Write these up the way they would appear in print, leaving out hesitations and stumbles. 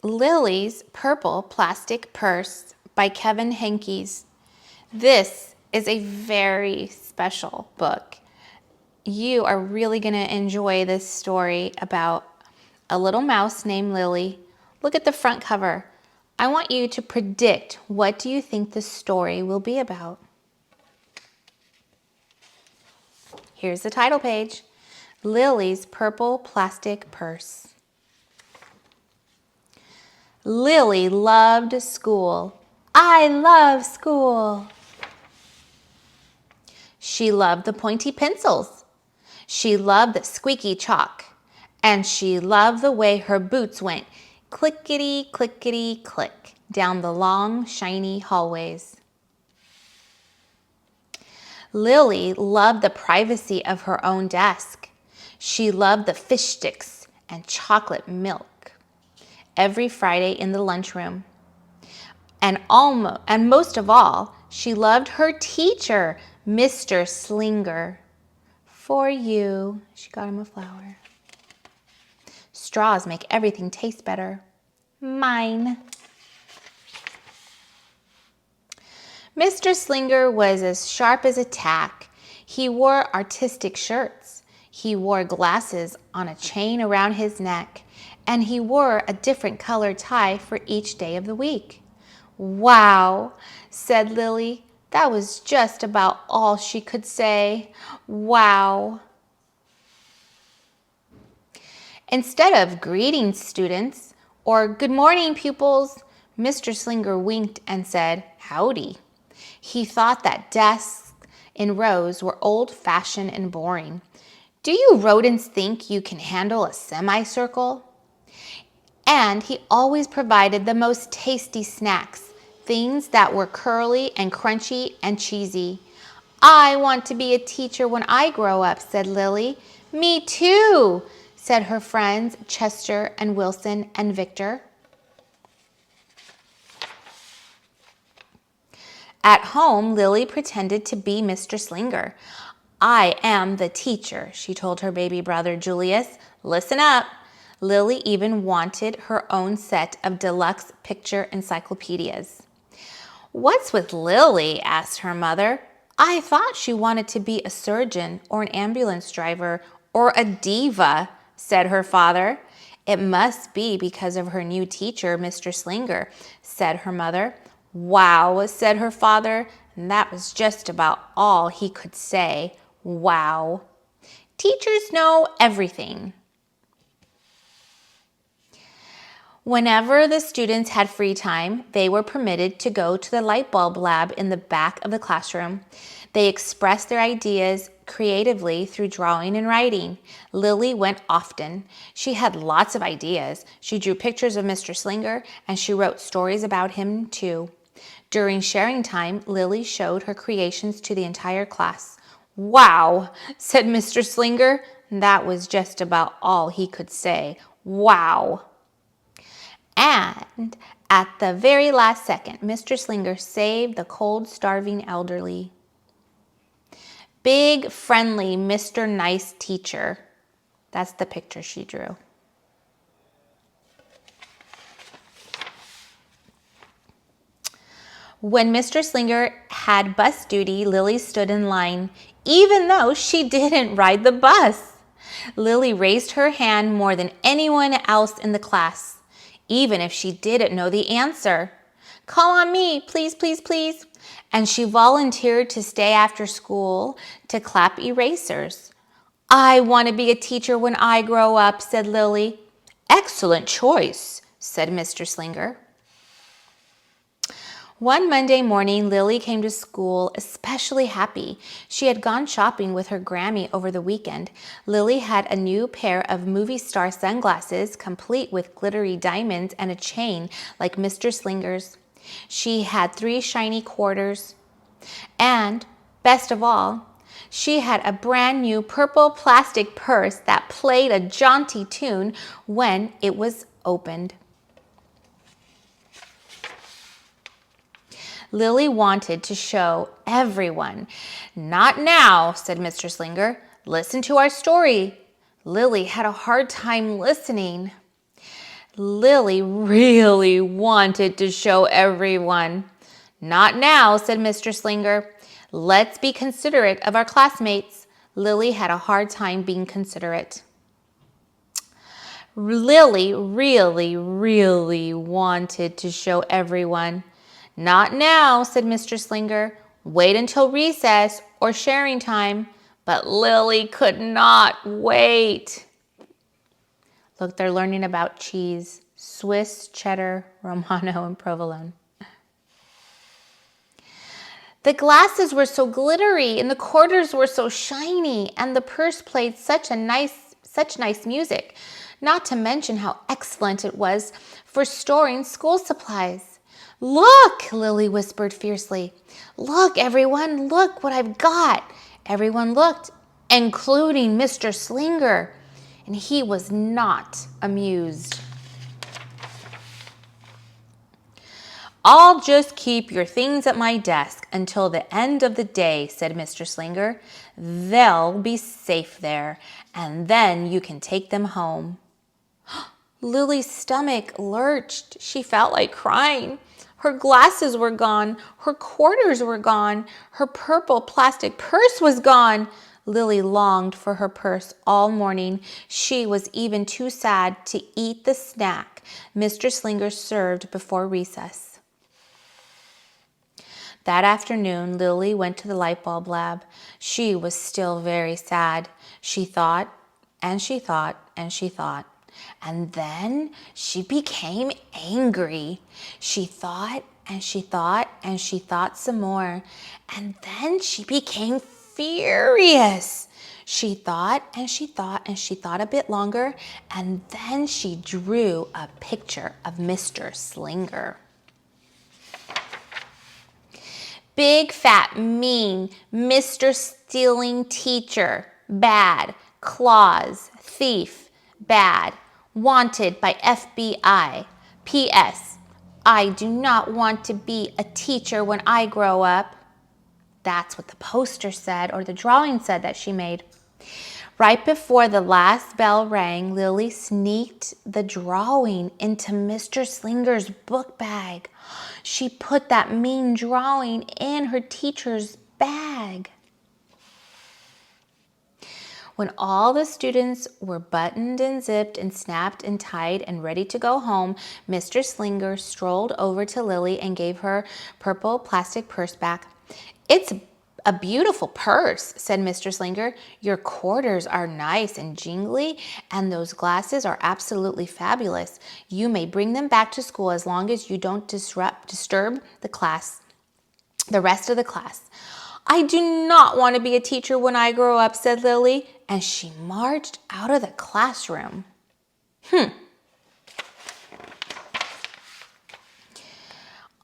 Lily's Purple Plastic Purse by Kevin Henkes. This is a very special book. You are really going to enjoy this story about a little mouse named Lily. Look at the front cover. I want you to predict, what do you think the story will be about? Here's the title page. Lily's Purple Plastic Purse. Lily loved school. I love school. She loved the pointy pencils. She loved the squeaky chalk. And she loved the way her boots went clickety, clickety, click down the long, shiny hallways. Lily loved the privacy of her own desk. She loved the fish sticks and chocolate milk every Friday in the lunchroom. And most of all, she loved her teacher, Mr. Slinger. For you, she got him a flower. Straws make everything taste better. Mine. Mr. Slinger was as sharp as a tack. He wore artistic shirts. He wore glasses on a chain around his neck. And he wore a different colored tie for each day of the week. Wow, said Lily. That was just about all she could say. Wow. Instead of greeting students or good morning pupils, Mr. Slinger winked and said, howdy. He thought that desks in rows were old-fashioned and boring. Do you rodents think you can handle a semicircle? And he always provided the most tasty snacks, things that were curly and crunchy and cheesy. I want to be a teacher when I grow up, said Lily. Me too, said her friends Chester and Wilson and Victor. At home, Lily pretended to be Mr. Slinger. I am the teacher, she told her baby brother Julius. Listen up. Lily even wanted her own set of deluxe picture encyclopedias. What's with Lily? Asked her mother. I thought she wanted to be a surgeon or an ambulance driver or a diva, said her father. It must be because of her new teacher, Mr. Slinger, said her mother. Wow, said her father, and that was just about all he could say. Wow. Teachers know everything. Whenever the students had free time, they were permitted to go to the light bulb lab in the back of the classroom. They expressed their ideas creatively through drawing and writing. Lily went often. She had lots of ideas. She drew pictures of Mr. Slinger, and she wrote stories about him too. During sharing time, Lily showed her creations to the entire class. Wow, said Mr. Slinger. That was just about all he could say. Wow. And at the very last second, Mr. Slinger saved the cold, starving elderly. Big, friendly Mr. Nice Teacher. That's the picture she drew. When Mr. Slinger had bus duty, Lily stood in line, even though she didn't ride the bus. Lily raised her hand more than anyone else in the class, even if she didn't know the answer. Call on me, please, please, please. And she volunteered to stay after school to clap erasers. I want to be a teacher when I grow up, said Lily. Excellent choice, said Mr. Slinger. One Monday morning, Lily came to school especially happy. She had gone shopping with her Grammy over the weekend. Lily had a new pair of movie star sunglasses, complete with glittery diamonds and a chain like Mr. Slinger's. She had 3 shiny quarters. And, best of all, she had a brand new purple plastic purse that played a jaunty tune when it was opened. Lily wanted to show everyone. Not now, said Mr. Slinger. Listen to our story. Lily had a hard time listening. Lily really wanted to show everyone. Not now, said Mr. Slinger. Let's be considerate of our classmates. Lily had a hard time being considerate. Lily really wanted to show everyone. Not now, said Mr. Slinger. Wait until recess or sharing time. But Lily could not wait. Look, they're learning about cheese. Swiss, cheddar, Romano, and provolone. The glasses were so glittery, and the quarters were so shiny, and the purse played such nice music, not to mention how excellent it was for storing school supplies. Look, Lily whispered fiercely. Look, everyone, look what I've got. Everyone looked, including Mr. Slinger, and he was not amused. I'll just keep your things at my desk until the end of the day, said Mr. Slinger. They'll be safe there, and then you can take them home. Lily's stomach lurched. She felt like crying. Her glasses were gone. Her quarters were gone. Her purple plastic purse was gone. Lily longed for her purse all morning. She was even too sad to eat the snack Mr. Slinger served before recess. That afternoon, Lily went to the light bulb lab. She was still very sad. She thought, and she thought, and she thought. And then she became angry. She thought, and she thought, and she thought some more. And then she became furious. She thought, and she thought, and she thought a bit longer. And then she drew a picture of Mr. Slinger. Big, fat, mean, Mr. Stealing Teacher, bad, claws, thief, bad, wanted by FBI. P.S. I do not want to be a teacher when I grow up. That's what the poster said, or the drawing said that she made. Right before the last bell rang, Lily sneaked the drawing into Mr. Slinger's book bag. She put that mean drawing in her teacher's bag. When all the students were buttoned and zipped and snapped and tied and ready to go home, Mr. Slinger strolled over to Lily and gave her purple plastic purse back. It's a beautiful purse, said Mr. Slinger. Your quarters are nice and jingly, and those glasses are absolutely fabulous. You may bring them back to school as long as you don't disturb the rest of the class. I do not want to be a teacher when I grow up, said Lily, and she marched out of the classroom.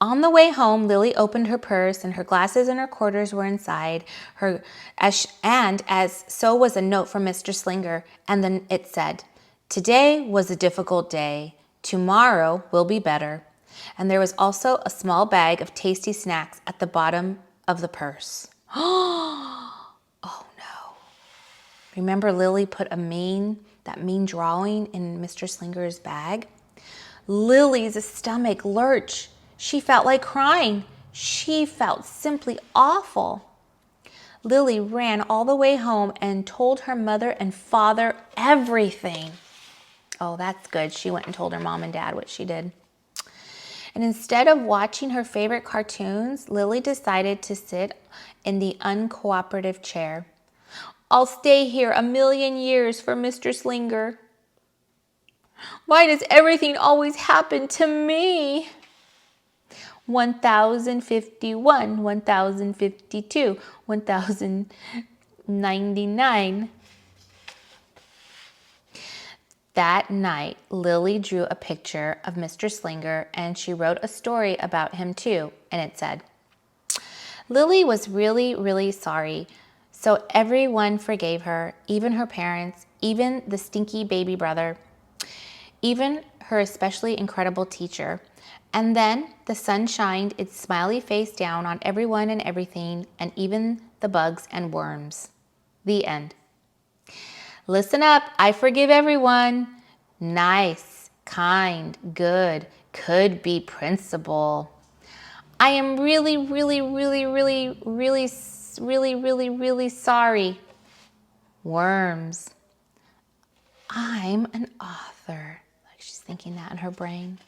On the way home, Lily opened her purse, and her glasses and her quarters were inside her, as so was a note from Mr. Slinger, and then it said, "Today was a difficult day. Tomorrow will be better." And there was also a small bag of tasty snacks at the bottom of the purse. Oh no. Remember Lily put that mean drawing in Mr. Slinger's bag? Lily's stomach lurched. She felt like crying. She felt simply awful. Lily ran all the way home and told her mother and father everything. Oh, that's good. She went and told her mom and dad what she did. And instead of watching her favorite cartoons, Lily decided to sit in the uncooperative chair. I'll stay here 1,000,000 years for Mr. Slinger. Why does everything always happen to me? 1051, 1052, 1099. That night, Lily drew a picture of Mr. Slinger, and she wrote a story about him too, and it said, Lily was really sorry, so everyone forgave her, even her parents, even the stinky baby brother, even her especially incredible teacher. And then the sun shined its smiley face down on everyone and everything, and even the bugs and worms. The end. Listen up, I forgive everyone. Nice, kind, good, could be principal. I am really, really, really, really, really, really, really, really sorry. Worms. I'm an author. Like she's thinking that in her brain.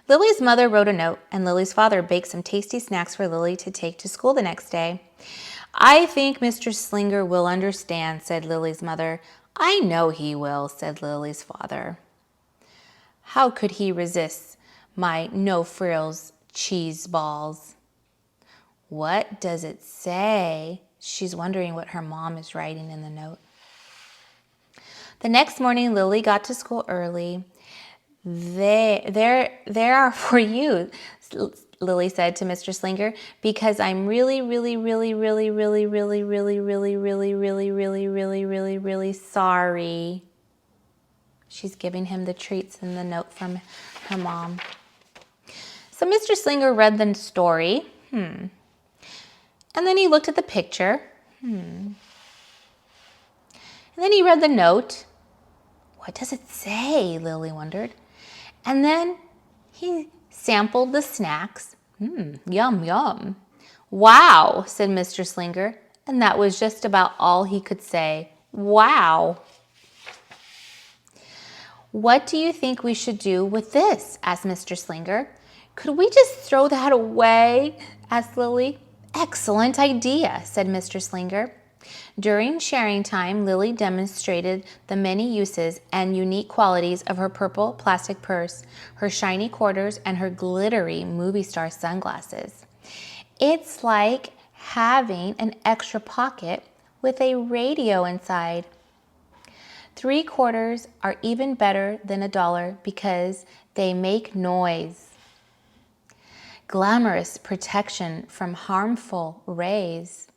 Lily's mother wrote a note, and Lily's father baked some tasty snacks for Lily to take to school the next day. I think Mr. Slinger will understand, said Lily's mother. I know he will, said Lily's father. How could he resist my no-frills cheese balls? What does it say? She's wondering what her mom is writing in the note. The next morning, Lily got to school early. There are for you, Lily said to Mr. Slinger, because I'm really, really, really, really, really, really, really, really, really, really, really, really, really, really sorry. She's giving him the treats in the note from her mom. So Mr. Slinger read the story. And then he looked at the picture. And then he read the note. What does it say? Lily wondered. And then he sampled the snacks. Yum, yum. Wow, said Mr. Slinger. And that was just about all he could say. Wow. What do you think we should do with this? Asked Mr. Slinger. Could we just throw that away? Asked Lily. Excellent idea, said Mr. Slinger. During sharing time, Lily demonstrated the many uses and unique qualities of her purple plastic purse, her shiny quarters, and her glittery movie star sunglasses. It's like having an extra pocket with a radio inside. 3 quarters are even better than $1 because they make noise. Glamorous protection from harmful rays.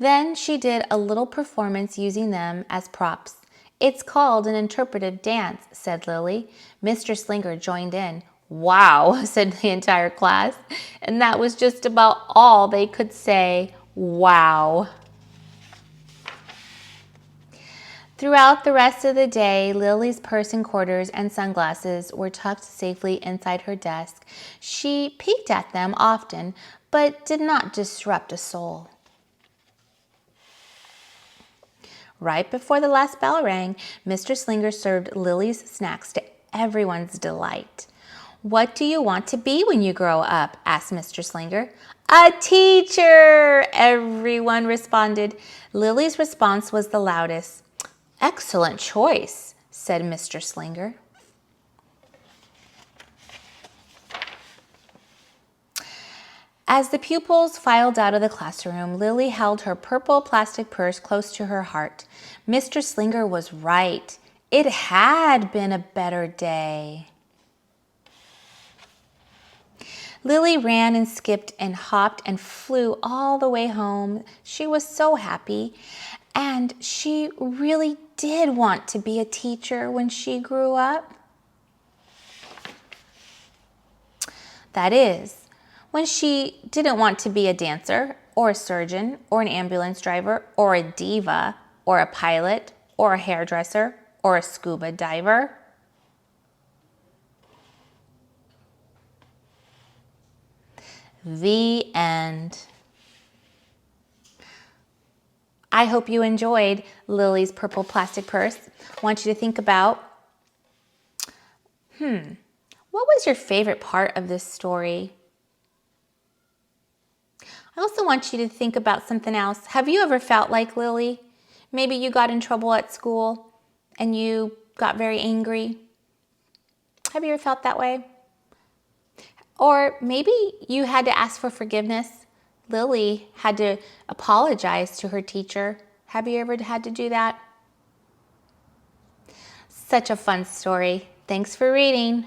Then she did a little performance using them as props. It's called an interpretive dance, said Lily. Mr. Slinger joined in. Wow, said the entire class. And that was just about all they could say. Wow. Throughout the rest of the day, Lily's purse and quarters and sunglasses were tucked safely inside her desk. She peeked at them often, but did not disrupt a soul. Right before the last bell rang, Mr. Slinger served Lily's snacks to everyone's delight. What do you want to be when you grow up? Asked Mr. Slinger. A teacher, everyone responded. Lily's response was the loudest. Excellent choice, said Mr. Slinger. As the pupils filed out of the classroom, Lily held her purple plastic purse close to her heart. Mr. Slinger was right. It had been a better day. Lily ran and skipped and hopped and flew all the way home. She was so happy, and she really did want to be a teacher when she grew up. That is, when she didn't want to be a dancer or a surgeon or an ambulance driver or a diva or a pilot or a hairdresser or a scuba diver. The end. I hope you enjoyed Lily's purple plastic purse. I want you to think about, what was your favorite part of this story? I also want you to think about something else. Have you ever felt like Lily? Maybe you got in trouble at school and you got very angry. Have you ever felt that way? Or maybe you had to ask for forgiveness. Lily had to apologize to her teacher. Have you ever had to do that? Such a fun story. Thanks for reading.